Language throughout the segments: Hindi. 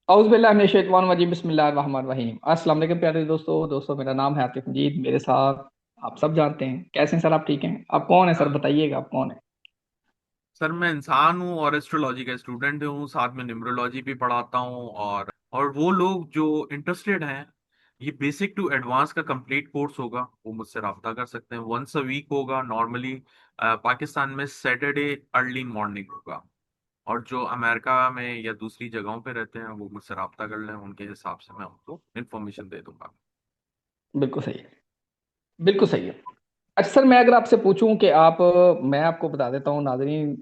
औज़ुबिल्लाहि बिस्मिल्लाहिर्रहमानिर्रहीम। अस्सलाम वालेकुम प्यारे दोस्तों, मेरा नाम है आतिफ मजीद। मेरे साथ आप सब जानते हैं। कैसे हैं सर? आप ठीक हैं? आप कौन है सर? अ, बताइएगा आप कौन है? सर मैं इंसान हूँ और एस्ट्रोलॉजी का स्टूडेंट हूँ, साथ में न्यूमरोलॉजी भी पढ़ाता हूँ। और वो लोग जो इंटरेस्टेड हैं, ये बेसिक टू एडवांस का कंप्लीट कोर्स होगा, वो मुझसे रब्ता कर सकते हैं। वंस अ वीक होगा नॉर्मली। पाकिस्तान में सैटरडे अर्ली मॉर्निंग होगा। और जो अमेरिका में या दूसरी जगहों पे रहते हैं वो मुझसे रब्ता कर लें, उनके हिसाब से मैं उनको इन्फॉर्मेशन दे दूंगा। बिल्कुल सही है। बिल्कुल सही है। अच्छा सर, मैं अगर आपसे पूछूं कि मैं आपको बता देता हूँ नाजरीन।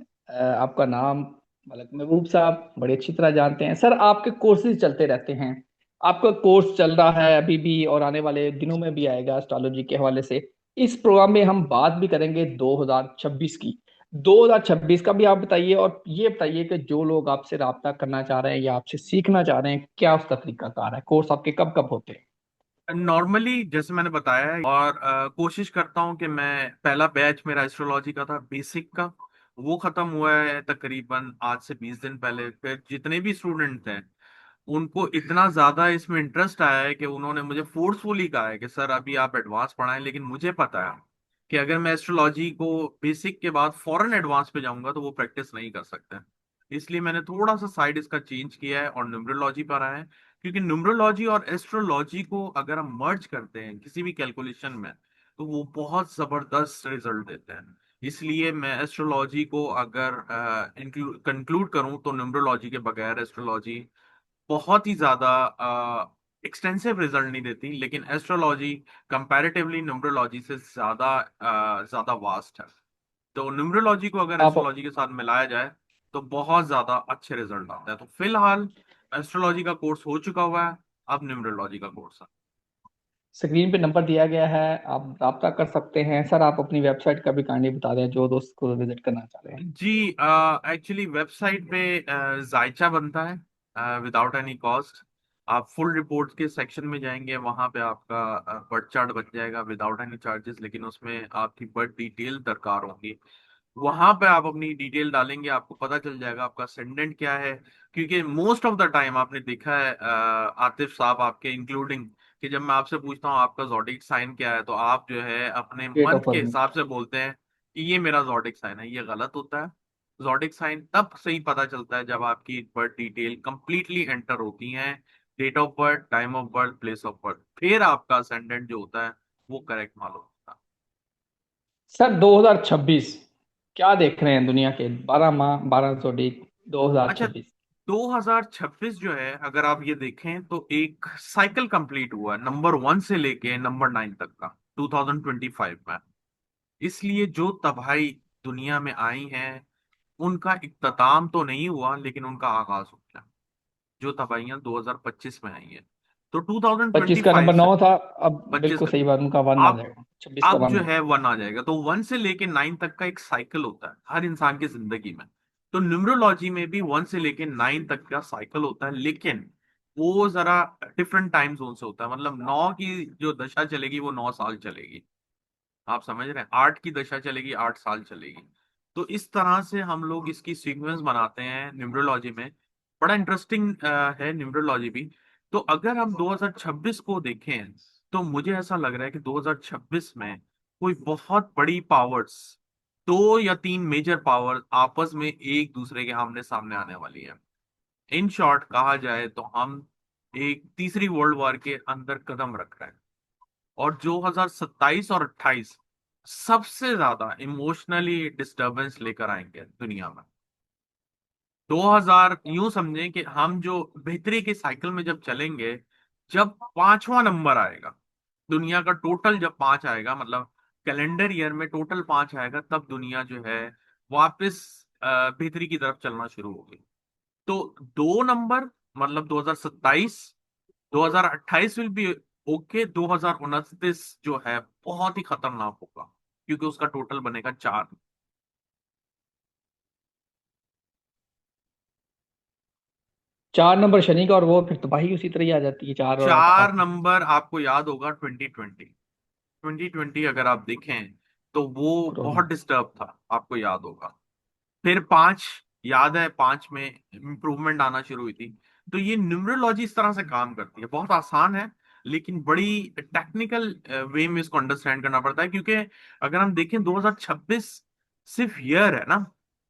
आपका नाम मलक महबूब साहब बड़ी अच्छी तरह जानते हैं। सर, आपके कोर्सेज चलते रहते हैं। आपका कोर्स चल रहा है अभी भी और आने वाले दिनों में भी आएगा एस्ट्रोलॉजी के हवाले से। इस प्रोग्राम में हम बात भी करेंगे 2026 की। 2026 का भी आप बताइए, और ये बताइए कि जो लोग आपसे राब्ता करना चाह रहे हैं या आपसे सीखना चाह रहे हैं, क्या उसका तरीकाकार है? कोर्स आपके कब कब होते हैं? नॉर्मली जैसे मैंने बताया है, और कोशिश करता हूँ कि मैं पहला बैच मेरा एस्ट्रोलॉजी का था बेसिक का, वो खत्म हुआ है तकरीबन आज से 20 दिन पहले। फिर जितने भी स्टूडेंट हैं उनको इतना ज्यादा इसमें इंटरेस्ट आया है कि उन्होंने मुझे फोर्सफुली कहा है कि सर अभी आप एडवांस पढ़ाएं। लेकिन मुझे पता है कि अगर मैं एस्ट्रोलॉजी को बेसिक के बाद फॉरेन एडवांस पे जाऊंगा तो वो प्रैक्टिस नहीं कर सकते। इसलिए मैंने थोड़ा सा साइड इसका चेंज किया है और न्यूमरोलॉजी पर आया है। क्योंकि न्यूमरोलॉजी और एस्ट्रोलॉजी को अगर हम मर्ज करते हैं किसी भी कैलकुलेशन में तो वो बहुत जबरदस्त रिजल्ट देते हैं। इसलिए मैं एस्ट्रोलॉजी को अगर कंक्लूड करूं तो न्यूमरोलॉजी के बगैर एस्ट्रोलॉजी बहुत ही ज्यादा एक्सटेंसिव रिजल्ट नहीं देती। लेकिन एस्ट्रोलॉजी कंपैरेटिवली न्यूमरोलॉजी से ज्यादा वास्ट है। तो न्यूमरोलॉजी को अगर आप एस्ट्रोलॉजी के साथ मिलाया जाए तो बहुत ज्यादा अच्छे रिजल्ट आते हैं। तो फिलहाल एस्ट्रोलॉजी का कोर्स हो चुका हुआ है, अब न्यूमरोलॉजी का कोर्स है। स्क्रीन पे नंबर दिया गया है, आप रब्ता कर सकते हैं। सर, आप अपनी वेबसाइट का भी काइंडली बता दें जो दोस्त को विजिट करना चाह रहे हैं। जी, एक्चुअली वेबसाइट पे जायचा बनता है विदाउट एनी कॉस्ट। आप फुल रिपोर्ट के सेक्शन में जाएंगे, वहां पे आपका बर्थ चार्ट बन जाएगा विदाउट एनी चार्जेस। लेकिन उसमें आपकी बर्थ डिटेल दरकार होंगी। वहां पे आप अपनी डिटेल डालेंगे, आपको पता चल जाएगा आपका असेंडेंट क्या है। क्योंकि मोस्ट ऑफ द टाइम आपने देखा है आतिफ साहब आपके इंक्लूडिंग, कि जब मैं आपसे पूछता हूँ आपका जॉडिक साइन क्या है तो आप जो है अपने डेट ऑफ मंथ के बर्थ। हिसाब से बोलते हैं कि ये मेरा जॉडिक साइन है। ये गलत होता है। जॉडिक साइन तब सही पता चलता है जब आपकी बर्थ डिटेल कंप्लीटली एंटर होती हैं, date of birth, time of birth, place of birth, फिर आपका असेंडेंट जो होता है वो करेक्ट मालूम होता है। सर, 2026 क्या देख रहे हैं दुनिया के 12 माह 12 जोड़ी? अच्छा, 2026। 2026 जो है अगर आप ये देखें तो एक साइकिल कंप्लीट हुआ है नंबर 1 से लेके नंबर 9 तक का 2025 में। इसलिए जो तबाही दुनिया में आई है उनका इख्तिताम तो नहीं हुआ लेकिन उनका आगाज हो गया। जो तबाहियां 2025 में आई है तो 25 का 2025 नंबर से 9 था। अब 25 बिल्कुल का सही बात, उनका वन आ अब जाएगा। 26 का अब वन जो आ है जाएगा। 1 आ जाएगा। तो 1 से लेके 9 तक का एक साइकिल होता है हर इंसान की जिंदगी में। तो न्यूमरोलॉजी में भी 1 से लेके 9 तक का साइकिल होता है, लेकिन वो जरा डिफरेंट टाइम जोन से होता है। मतलब 9 की जो दशा चलेगी वो 9 साल चलेगी। आप समझ रहे हैं? 8 की दशा चलेगी, 8 साल चलेगी। तो इस तरह से हम लोग इसकी सीक्वेंस बनाते हैं न्यूमरोलॉजी में। बड़ा इंटरेस्टिंग है न्यूमरोलॉजी भी। तो अगर हम 2026 को देखें तो मुझे ऐसा लग रहा है कि 2026 में कोई बहुत बड़ी पावर्स, 2 या 3 मेजर पावर आपस में एक दूसरे के आमने सामने आने वाली है। इन शॉर्ट कहा जाए तो हम एक तीसरी वर्ल्ड वॉर के अंदर कदम रख रहे हैं। और 2027 और 28 सबसे ज्यादा इमोशनली डिस्टरबेंस लेकर आएंगे दुनिया में। 2000 यूं समझें कि हम जो बेहतरी के साइकिल में जब चलेंगे, जब पांचवा नंबर आएगा दुनिया का, टोटल जब 5 आएगा, मतलब कैलेंडर ईयर में टोटल 5 आएगा, तब दुनिया जो है वापस बेहतरी की तरफ चलना शुरू होगी। तो 2 नंबर मतलब 2027, 2028 विल बी ओके। 2029 जो है बहुत ही खतरनाक होगा क्योंकि उसका टोटल बनेगा 4। 4 नंबर शनि का, और वो फिर तबाही उसी तरह ही आ जाती है, 4 और 8 में। नंबर आपको याद होगा 2020। 2020 अगर आप देखें तो वो कोरोना। बहुत डिस्टर्ब था, आपको याद होगा। फिर 5, याद है 5 में इम्प्रूवमेंट आना शुरू हुई थी। तो ये न्यूमरोलॉजी इस तरह से काम करती है, बहुत आसान है लेकिन बड़ी टेक्निकल वे में इसको अंडरस्टैंड करना पड़ता है, क्योंकि अगर हम देखें 2026 सिर्फ ईयर है ना,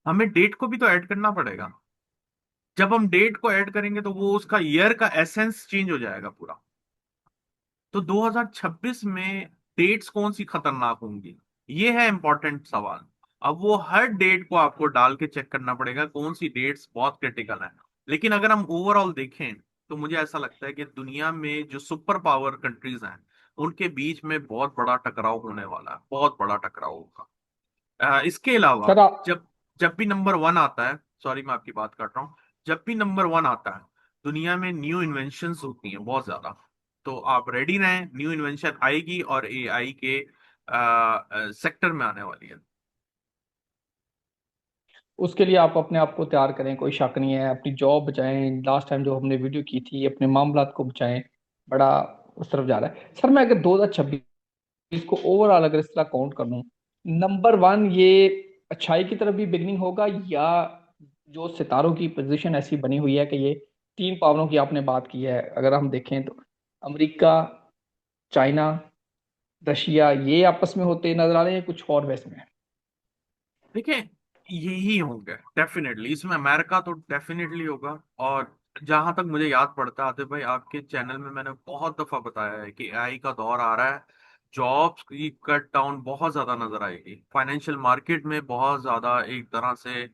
हमें डेट को भी तो ऐड करना पड़ेगा। जब हम डेट को ऐड करेंगे तो वो उसका ईयर का एसेंस चेंज हो जाएगा पूरा। तो 2026 में डेट्स कौन सी खतरनाक होंगी, ये है इंपॉर्टेंट सवाल। अब वो हर डेट को आपको डाल के चेक करना पड़ेगा कौन सी डेट्स बहुत क्रिटिकल है। लेकिन अगर हम ओवरऑल देखें तो मुझे ऐसा लगता है कि दुनिया में जो सुपर पावर कंट्रीज हैं उनके बीच में बहुत बड़ा टकराव होने वाला है, बहुत बड़ा टकराव होगा। इसके अलावा सर आप जब जब भी नंबर वन आता है, सॉरी मैं आपकी बात काट रहा हूँ, जब भी नंबर वन आता है दुनिया में न्यू इन्वेंशंस होती हैं बहुत ज्यादा। तो आप रेडी रहें, न्यू इन्वेंशन आएगी और एआई के सेक्टर में आने वाली है। उसके लिए आप अपने आप को तैयार करें, कोई शक नहीं है। अपनी जॉब बचाएं, लास्ट टाइम जो हमने वीडियो की थी, अपने मामलात को बचाएं। बड़ा उस तरफ जा रहा है सर। मैं अगर 2026 को ओवरऑल अगर इस तरह काउंट कर लूं, नंबर वन ये अच्छाई की तरफ भी बिगनिंग होगा, या जो सितारों की पोजीशन ऐसी बनी हुई है कि ये तीन पावरों की आपने बात की है, अगर हम देखें तो अमेरिका, चाइना, रशिया, ये आपस में होते नजर आ रहे हैं, कुछ और वैसे में। देखिए, यही होंगे डेफिनेटली, इसमें अमेरिका तो डेफिनेटली होगा। और जहां तक मुझे याद पड़ता है आतिफ भाई, आपके चैनल में मैंने बहुत दफा बताया है कि एआई का दौर आ रहा है। जॉब्स की कट डाउन बहुत ज्यादा नजर आएगी, फाइनेंशियल मार्केट में बहुत ज्यादा एक तरह से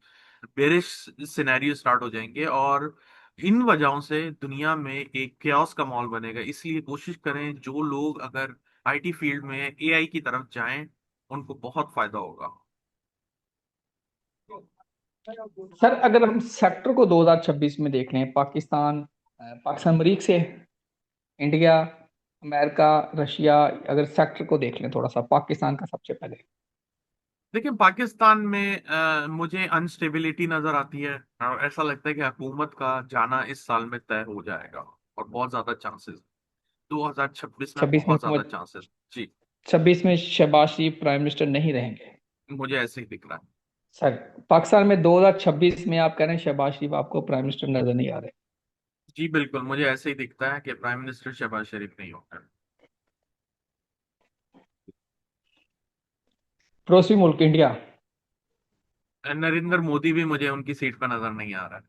बेरिश सिनेरियो स्टार्ट हो जाएंगे, और इन वजहों से दुनिया में एक chaos का माहौल बनेगा। इसलिए कोशिश करें जो लोग अगर आईटी फील्ड में एआई की तरफ जाएं उनको बहुत फायदा होगा। सर अगर हम सेक्टर को 2026 में देख लें, पाकिस्तान, पाकिस्तान मरीख से, इंडिया, अमेरिका, रशिया, अगर सेक्टर को देख लें थोड़ा सा, पाकिस्तान का सबसे पहले। देखिए, पाकिस्तान में मुझे अनस्टेबिलिटी नजर आती है, और ऐसा लगता है कि हुकूमत का जाना इस साल में तय हो जाएगा, और बहुत ज्यादा चांसेस 2026 में 26 में बहुत ज्यादा हुकूमत, चांसेस। जी, 26 में शहबाज शरीफ प्राइम मिनिस्टर नहीं रहेंगे। मुझे ऐसे ही दिख रहा है। सर पाकिस्तान में 2026 में आप कह रहे हैं शहबाज शरीफ आपको प्राइम मिनिस्टर नजर नहीं आ रहे। जी बिल्कुल, मुझे ऐसे ही दिखता है कि प्राइम मिनिस्टर शहबाज शरीफ नहीं होगा। पड़ोसी मुल्क इंडिया। नरेंद्र मोदी भी मुझे उनकी सीट पर नजर नहीं आ रहा है।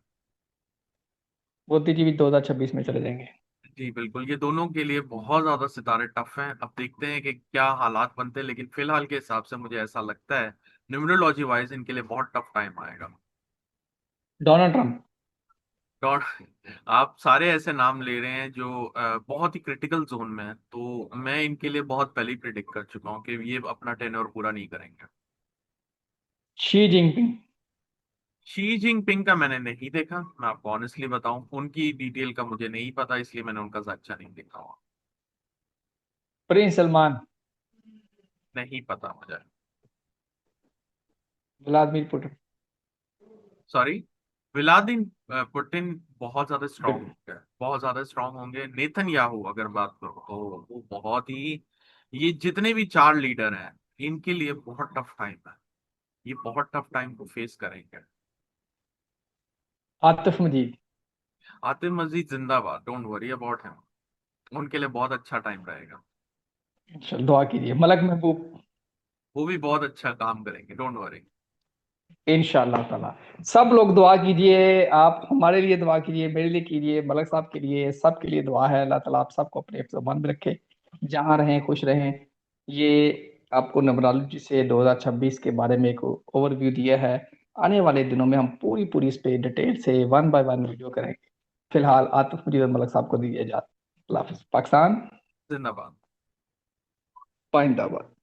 मोदी जी भी 2026 में चले जाएंगे। जी बिल्कुल, ये दोनों के लिए बहुत ज्यादा सितारे टफ हैं। अब देखते हैं कि क्या हालात बनते हैं, लेकिन फिलहाल के हिसाब से मुझे ऐसा लगता है न्यूमरोलॉजी वाइज इनके लिए बहुत टफ टाइम आएगा। Donald Trump. और आप सारे ऐसे नाम ले रहे हैं जो बहुत ही क्रिटिकल जोन में है, तो मैं इनके लिए बहुत पहले ही प्रिडिक्ट कर चुका हूँ कि ये अपना टेन्योर पूरा नहीं करेंगे। Xi Jinping. शी जिनपिंग का मैंने नहीं देखा, मैं आपको ऑनेस्टली बताऊं, उनकी डिटेल का मुझे नहीं पता, इसलिए मैंने उनका साक्ष्य नहीं देखा हुआ। प्रिंस सलमान। नहीं पता मुझे। Vladimir Putin. सॉरी, व्लादिन पुतिन बहुत ज्यादा स्ट्रांग बिल्कुल। होंगे, बहुत ज्यादा स्ट्रांग होंगे। नेतन्याहू अगर बात करो तो वो बहुत ही, ये जितने भी चार लीडर हैं इनके लिए बहुत टफ टाइम है, ये बहुत टफ टाइम को फेस करेंगे। आतिफ मजीद। आतिफ मजीद जिंदाबाद, डोंट वरी अबाउट हिम, उनके लिए बहुत अच्छा टाइम रहेगा। चल दुआ कीजिए। मलक महबूब। वो भी बहुत अच्छा काम करेंगे, डोंट वरी। इंशाअल्लाह ताला। सब लोग दुआ कीजिए, आप हमारे लिए दुआ कीजिए, मेरे लिए कीजिए, मलक साहब के लिए, सबके लिए दुआ है। अल्लाह ताला आप सबको अपने हिफ्ज़-ओ-अमान में रखे, जहाँ रहें खुश रहें। ये आपको न्यूमरोलॉजी से 2026 के बारे में एक ओवरव्यू दिया है। आने वाले दिनों में हम पूरी पूरी इस पे डिटेल से वन बाय वन वीडियो करेंगे। फिलहाल आतिफ मजीद और मलक साहब को दीजिए इजाज़त। अल्लाह हाफ़िज़। पाकिस्तान जिंदाबाद। पाइंदाबाद।